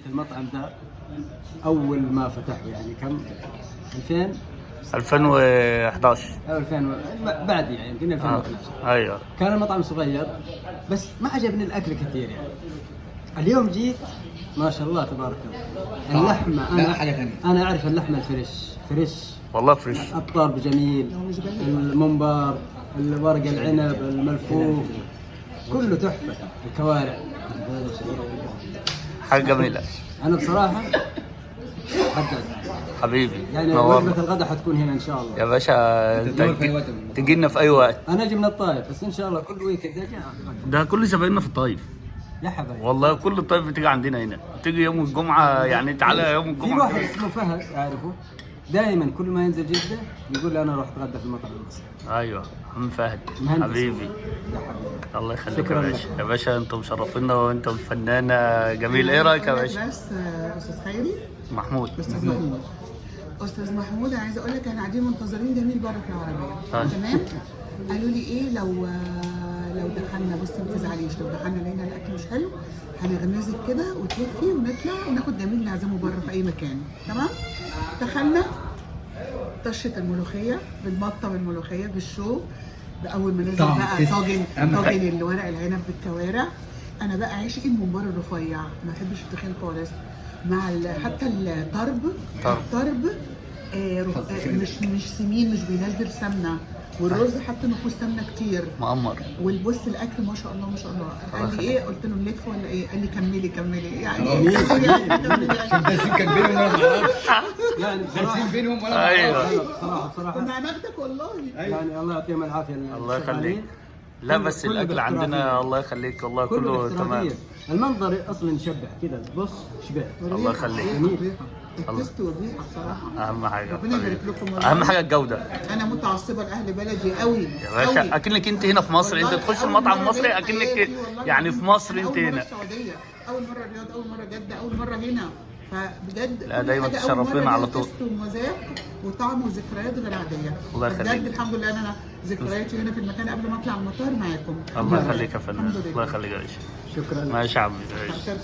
المطعم ده أول ما فتحوا يعني كم 2011. أو 2000 بعد يعني يمكن 2012. ايوه كان المطعم صغير بس ما عجبني الأكل كثير يعني. اليوم جيت ما شاء الله تبارك الله اللحمة أنا أعرف اللحمة فريش والله فريش. الطرب جميل، الممبار، الورق العنب الملفوف كله تحفة، الكوارع حاجه جميله أنا بصراحة حقق حبيبي. يعني نورنا وجبة الغداء حتكون هنا إن شاء الله. يا باشا، انت تجي لنا في اي وقت. أنا أجي من الطائف بس إن شاء الله كل ويكند أجي ده كل زبايننا في الطايف يا حبايبي. والله، كل الطايف بتيجي عندنا هنا، تيجي يوم الجمعه يعني، تعالى يوم في الجمعه واحد كده. اسمه فهد أعرفه، دائما كل ما ينزل جدة يقول لي أنا أروح أتغدى في المطعم المصري. ايوه عم فهد مهندس. حبيبي. يا حبيبي الله يخليك يا شكراً باشا. لك. يا باشا انتم مشرفينا وانتم فنانه جميل. ايه رايك يا باشا؟ بس استاذ خيري، محمود. استاذ محمود، استاذ محمود، انا عايزه اقول لك احنا قاعدين منتظرين جميل بره في العربيه. طيب. تمام. قالوا لي ايه لو دخلنا، بصي ما تزعليش، لو دخلنا لقينا الاكل مش حلو هنغمزك كده وتلفي ونطلع وناخد جميل نعزمه بره في اي مكان. تمام. دخلنا طشه الملوخيه بالبطه بالملوخيه بالشو، اول ما نزل بقى طاجن الورق العنب بالكوارع. انا بقى عشقي الممبار الرفيع، ما بحبش التخين خالص، مع حتى الطرب مش سمين، مش بينزل سمنه، والرز حتى ما فيهوش سمنه كتير، مأمر. والبص الاكل ما شاء الله ما شاء الله. قال لي ايه؟ قلت له نلف ولا ايه؟ قال لي كملي يعني كان بينهم وانا ما اعرفش، يعني بصراحة بينهم وانا ما اعرفش. ايوه بصراحة كنا هناخدك والله. يعني الله يعطيهم العافية الله يخليك. لا بس الاكل عندنا الله يخليك والله كله تمام. المنظر اصلا يشبع كذا، بص شبع. الله يخليك. التست والريحه بصراحه اهم حاجه ربنا يبارك لكم والله. اهم حاجه الجوده انا متعصبه لاهل بلدي قوي يا باشا. اكنك انت هنا في مصر، انت تخش المطعم المصري اكنك يعني في مصر انت هنا. السعوديه اول مره الرياض، اول مره جده، اول مره هنا، فبجد لا كل دايما حاجة أول تشرفينا مرة على ليها طول. تست ومذاق وطعم وذكريات غير عاديه. الله يخليك. بجد الحمد لله انا ذكرياتي هنا في المكان قبل ما اطلع المطار معاكم. الله يخليك يا فنان. الحمد لله. الله يخليك يا باشا. شكرا لك. ماشي يا عمي. أحترم